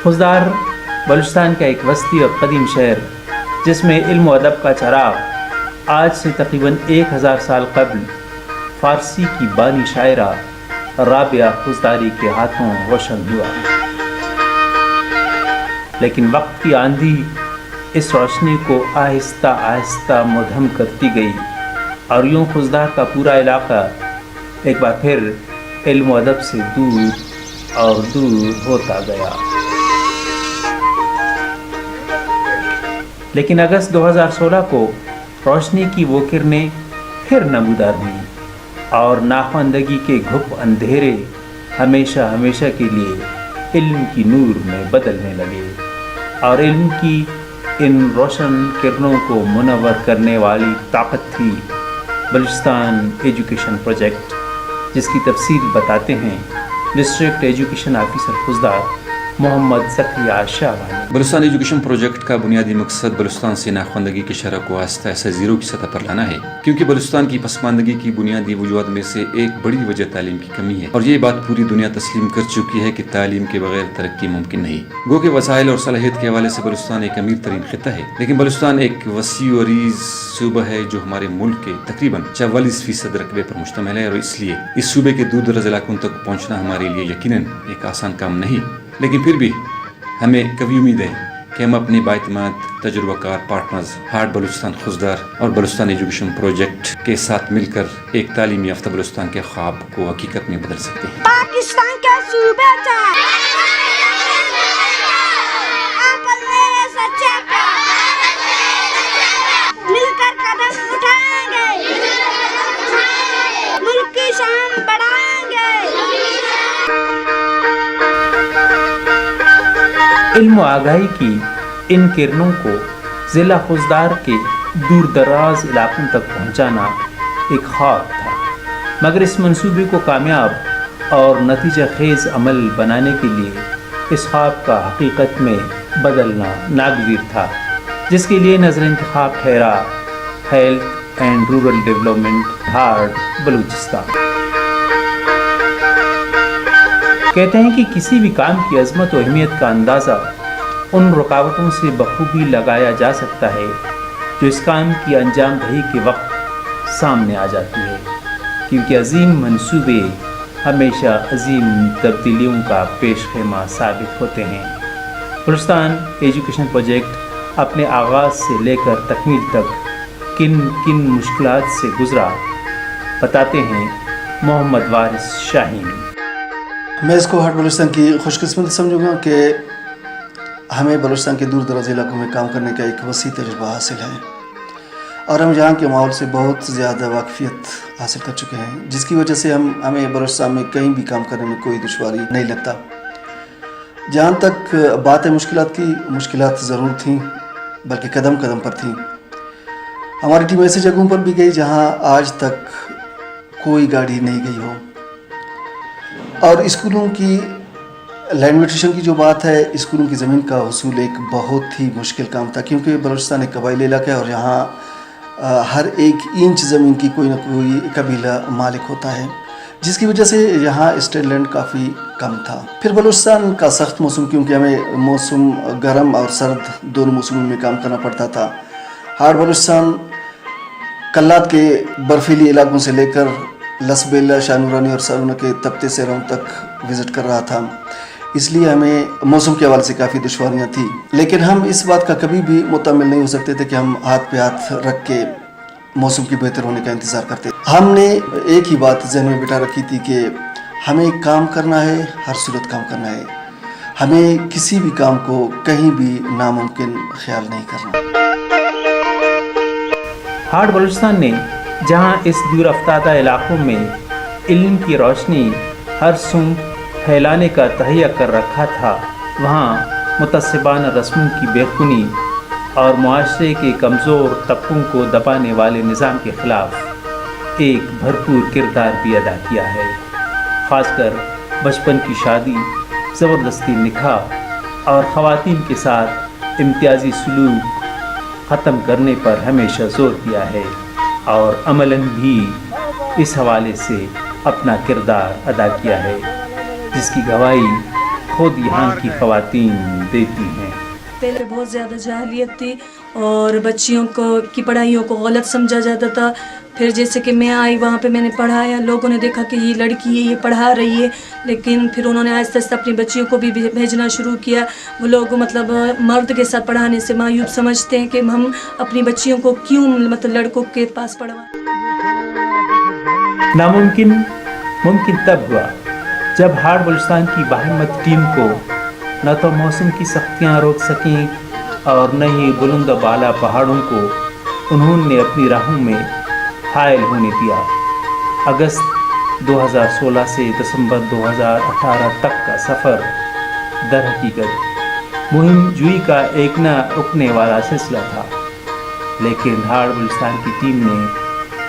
خضدار بلوچستان کا ایک وسطی اور قدیم شہر جس میں علم و ادب کا چراغ آج سے تقریباً 1000 سال قبل فارسی کی بانی شاعرہ رابعہ خضداری کے ہاتھوں روشن ہوا، لیکن وقت کی آندھی اس روشنی کو آہستہ آہستہ مدھم کرتی گئی اور یوں خضدار کا پورا علاقہ ایک بار پھر علم و ادب سے دور اور دور ہوتا گیا۔ لیکن اگست 2016 کو روشنی کی وہ کرنیں پھر نمودار ہوئیں اور ناخواندگی کے گھپ اندھیرے ہمیشہ ہمیشہ کے لیے علم کی نور میں بدلنے لگے، اور علم کی ان روشن کرنوں کو منور کرنے والی طاقت تھی بلوچستان ایجوکیشن پروجیکٹ، جس کی تفصیل بتاتے ہیں ڈسٹرکٹ ایجوکیشن آفیسر خضدار محمد زکریا شاہوانی۔ بلوچستان ایجوکیشن پروجیکٹ کا بنیادی مقصد بلوچستان سے ناخواندگی کی شرح کو آہستہ آہستہ زیرو کی سطح پر لانا ہے، کیونکہ بلوچستان کی پسماندگی کی بنیادی وجوہات میں سے ایک بڑی وجہ تعلیم کی کمی ہے، اور یہ بات پوری دنیا تسلیم کر چکی ہے کہ تعلیم کے بغیر ترقی ممکن نہیں۔ گو کہ وسائل اور صلاحیت کے حوالے سے بلوچستان ایک امیر ترین خطہ ہے، لیکن بلوچستان ایک وسیع و عریض صوبہ ہے جو ہمارے ملک کے تقریباً 44% رقبے پر مشتمل ہے، اور اس لیے اس صوبے کے دور دراز علاقوں تک پہنچنا ہمارے لیے یقیناً ایک آسان کام نہیں، لیکن پھر بھی ہمیں کبھی امید ہے کہ ہم اپنے بااعتماد تجربہ کار پارٹنرز ہارڈ بلوچستان خضدار اور بلوچستان ایجوکیشن پروجیکٹ کے ساتھ مل کر ایک تعلیم یافتہ بلوچستان کے خواب کو حقیقت میں بدل سکتے ہیں۔ پاکستان کے صوبے سے مل کر قدم اٹھائیں گے، ملک کی شان بڑھائیں گے۔ علم و آگاہی کی ان کرنوں کو ضلع خضدار کے دور دراز علاقوں تک پہنچانا ایک خواب تھا، مگر اس منصوبے کو کامیاب اور نتیجہ خیز عمل بنانے کے لیے اس خواب کا حقیقت میں بدلنا ناگزیر تھا، جس کے لیے نظر انتخاب ٹھہرا health and rural development hard Balochistan. کہتے ہیں کہ کسی بھی کام کی عظمت و اہمیت کا اندازہ ان رکاوٹوں سے بخوبی لگایا جا سکتا ہے جو اس کام کی انجام دہی کے وقت سامنے آ جاتی ہے، کیونکہ عظیم منصوبے ہمیشہ عظیم تبدیلیوں کا پیش خیمہ ثابت ہوتے ہیں۔ بلوچستان ایجوکیشن پروجیکٹ اپنے آغاز سے لے کر تکمیل تک کن کن مشکلات سے گزرا، بتاتے ہیں محمد وارث شاہین۔ میں اس کو ہارڈ بلوچستان کی خوش قسمتی سمجھوں گا کہ ہمیں بلوچستان کے دور دراز علاقوں میں کام کرنے کا ایک وسیع تجربہ حاصل ہے، اور ہم یہاں کے ماحول سے بہت زیادہ واقفیت حاصل کر چکے ہیں، جس کی وجہ سے ہمیں بلوچستان میں کہیں بھی کام کرنے میں کوئی دشواری نہیں لگتا۔ جہاں تک بات ہے مشکلات کی، مشکلات ضرور تھیں، بلکہ قدم قدم پر تھیں۔ ہماری ٹیم ایسی جگہوں پر بھی گئی جہاں آج تک کوئی گاڑی نہیں گئی ہو، اور اسکولوں کی لینڈ میوٹریشن کی جو بات ہے، اسکولوں کی زمین کا حصول ایک بہت ہی مشکل کام تھا، کیونکہ بلوچستان ایک قبائلی علاقہ ہے اور یہاں ہر ایک انچ زمین کی کوئی نہ کوئی قبیلہ مالک ہوتا ہے، جس کی وجہ سے یہاں اسٹیٹ لینڈ کافی کم تھا۔ پھر بلوچستان کا سخت موسم، کیونکہ ہمیں موسم گرم اور سرد دونوں موسموں میں کام کرنا پڑتا تھا۔ ہارڈ بلوچستان کلات کے برفیلی علاقوں سے لے کر لسبیلا، شاہنورانی اور سرونا کے تپتے سیروں تک وزٹ کر رہا تھا، اس لیے ہمیں موسم کے حوالے سے کافی دشواریاں تھیں، لیکن ہم اس بات کا کبھی بھی متحمل نہیں ہو سکتے تھے کہ ہم ہاتھ پہ ہاتھ رکھ کے موسم کی بہتر ہونے کا انتظار کرتے۔ ہم نے ایک ہی بات ذہن میں بٹھا رکھی تھی کہ ہمیں کام کرنا ہے، ہر صورت کام کرنا ہے، ہمیں کسی بھی کام کو کہیں بھی ناممکن خیال نہیں کرنا۔ ہارڈ بلوچستان نے جہاں اس دور افتادہ علاقوں میں علم کی روشنی ہر سو پھیلانے کا تہیہ کر رکھا تھا، وہاں متعصبانہ رسموں کی بے خونی اور معاشرے کے کمزور طبقوں کو دبانے والے نظام کے خلاف ایک بھرپور کردار بھی ادا کیا ہے۔ خاص کر بچپن کی شادی، زبردستی نکاح اور خواتین کے ساتھ امتیازی سلوک ختم کرنے پر ہمیشہ زور دیا ہے، اور عملاً بھی اس حوالے سے اپنا کردار ادا کیا ہے، جس کی گواہی خود یہاں کی خواتین دیتی ہیں۔ پہلے بہت زیادہ جاہلیت تھی اور بچیوں کی پڑھائیوں کو غلط سمجھا جاتا تھا. پھر جیسے کہ میں آئی وہاں پہ میں نے پڑھایا، لوگوں نے دیکھا کہ یہ لڑکی ہے، یہ پڑھا رہی ہے، لیکن پھر انہوں نے آہستہ آہستہ اپنی بچیوں کو بھی بھیجنا شروع کیا. وہ لوگ مطلب مرد کے ساتھ پڑھانے سے مایوب سمجھتے ہیں کہ ہم اپنی بچیوں کو کیوں مطلب لڑکوں کے پاس پڑھوائیں. ناممکن ممکن تب ہوا جب ہارڈ بلوچستان کی باہمت ٹیم کو نہ تو موسم کی سختیاں روک سکیں اور نہ ہی بلند و بالا پہاڑوں کو انہوں نے اپنی راہوں میں حائل ہونے دیا. اگست 2016 سے دسمبر 2018 تک کا سفر در حقیقت مہم جوئی کا ایک نہ رکنے والا سلسلہ تھا، لیکن ہارڈ بلوچستان کی ٹیم نے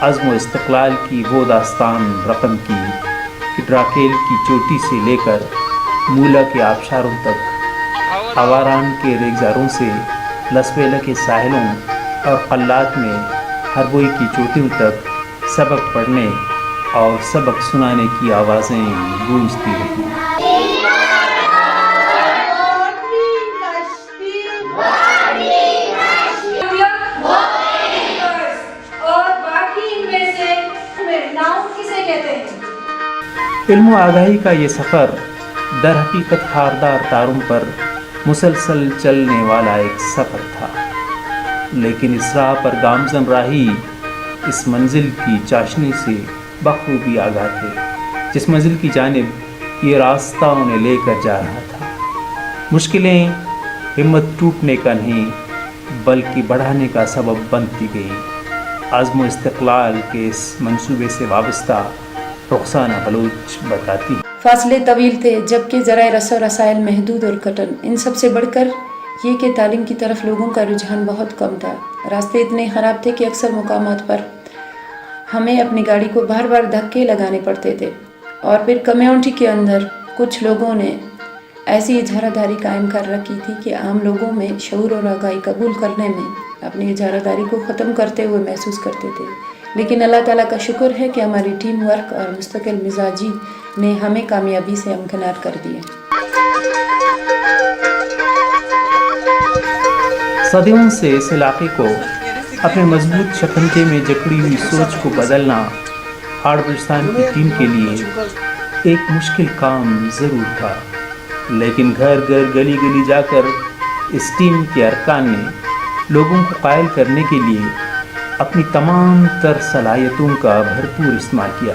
عزم و استقلال کی وہ داستان رقم کی کہ ڈراکیل کی چوٹی سے لے کر مولا کے آبشاروں تک، آواران کے ریگزاروں سے لسویلا کے ساحلوں اور قلات میں ہربوئی کی چوٹیوں تک سبق پڑھنے اور سبق سنانے کی آوازیں گونجتی رہیں. علم و آگاہی کا یہ سفر در حقیقت خاردار تاروں پر مسلسل چلنے والا ایک سفر تھا، لیکن اس راہ پر گامزن راہی اس منزل کی چاشنی سے بخوبی آگاہ تھے جس منزل کی جانب یہ راستہ انہیں لے کر جا رہا تھا. مشکلیں ہمت ٹوٹنے کا نہیں بلکہ بڑھانے کا سبب بنتی گئیں. عزم و استقلال کے اس منصوبے سے وابستہ رخسانہ بلوچ بتاتی. فاصلے طویل تھے جبکہ ذرائع رسائی و رسائل محدود اور کٹن. ان سب سے بڑھ کر یہ کہ تعلیم کی طرف لوگوں کا رجحان بہت کم تھا. راستے اتنے خراب تھے کہ اکثر مقامات پر ہمیں اپنی گاڑی کو بار بار دھکے لگانے پڑتے تھے. اور پھر کمیونٹی کے اندر کچھ لوگوں نے ایسی اجارہ داری قائم کر رکھی تھی کہ عام لوگوں میں شعور اور آگاہی قبول کرنے میں اپنی اجارہ داری کو ختم کرتے ہوئے محسوس کرتے تھے. لیکن اللہ تعالیٰ کا شکر ہے کہ ہماری ٹیم ورک اور مستقل مزاجی نے ہمیں کامیابی سے امکنار کر دیا. صدیوں سے اس علاقے کو اپنے مضبوط شکنجے میں جکڑی ہوئی سوچ کو بدلنا ہارڈ بلوچستان کی ٹیم کے لیے ایک مشکل کام ضرور تھا، لیکن گھر گھر گلی گلی جا کر اس ٹیم کے ارکان نے لوگوں کو قائل کرنے کے لیے اپنی تمام تر صلاحیتوں کا بھرپور استعمال کیا.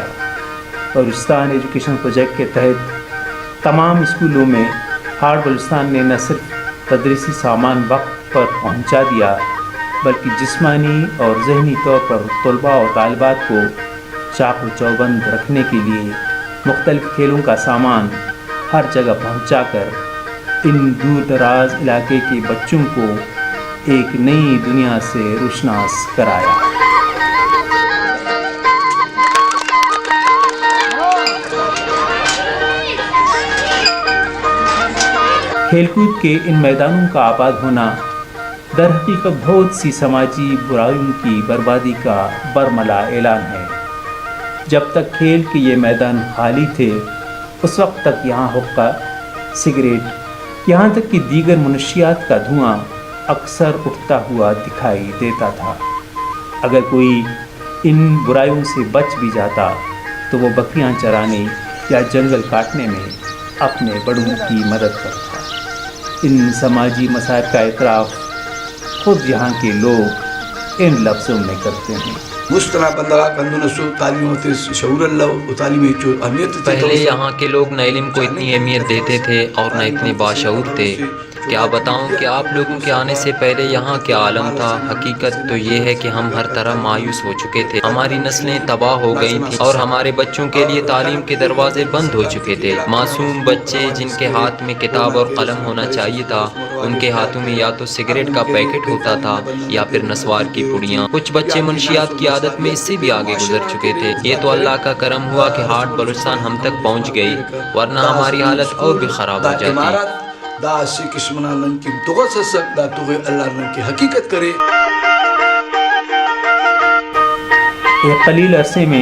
بلوچستان ایجوکیشن پروجیکٹ کے تحت تمام اسکولوں میں ہارڈ بلوچستان نے نہ صرف تدریسی سامان وقت پر پہنچا دیا بلکہ جسمانی اور ذہنی طور پر طلباء اور طالبات کو چاق و چوبند رکھنے کے لیے مختلف کھیلوں کا سامان ہر جگہ پہنچا کر ان دور دراز علاقے کے بچوں کو ایک نئی دنیا سے روشناس کرایا. کھیل کود کے ان میدانوں کا آباد ہونا در حقیقت بہت سی سماجی برائیوں کی بربادی کا برملا اعلان ہے. جب تک کھیل کے یہ میدان خالی تھے اس وقت تک یہاں حقہ، سگریٹ، یہاں تک کہ دیگر منشیات کا دھواں اکثر اٹھتا ہوا دکھائی دیتا تھا. اگر کوئی ان برائیوں سے بچ بھی جاتا تو وہ بکریاں چرانے یا جنگل کاٹنے میں اپنے بڑوں کی مدد کرتا. ان سماجی مسائل کا اعتراف خود یہاں کے لوگ ان لفظوں میں کرتے ہیں. مستنا بندرا کندنسو تعلیم ہوتے شعور اللہ تعلیم جو اہمیت. پہلے یہاں کے لوگ نہ علم کو اتنی اہمیت دیتے تھے اور نہ اتنے باشعور تھے. کیا بتاؤں کہ آپ لوگوں کے آنے سے پہلے یہاں کیا عالم تھا. حقیقت تو یہ ہے کہ ہم ہر طرح مایوس ہو چکے تھے. ہماری نسلیں تباہ ہو گئی تھیں اور ہمارے بچوں کے لیے تعلیم کے دروازے بند ہو چکے تھے. معصوم بچے جن کے ہاتھ میں کتاب اور قلم ہونا چاہیے تھا ان کے ہاتھوں میں یا تو سگریٹ کا پیکٹ ہوتا تھا یا پھر نسوار کی پڑیاں. کچھ بچے منشیات کی عادت میں اس سے بھی آگے گزر چکے تھے. یہ تو اللہ کا کرم ہوا کہ ہارڈ بلوچستان ہم تک پہنچ گئی، ورنہ ہماری حالت اور بھی خراب ہو جاتی. دا اسی قسمنا لن کی دغه سسک دا توغه الله لن کی حقیقت کرے. ایک قلیل عرصے میں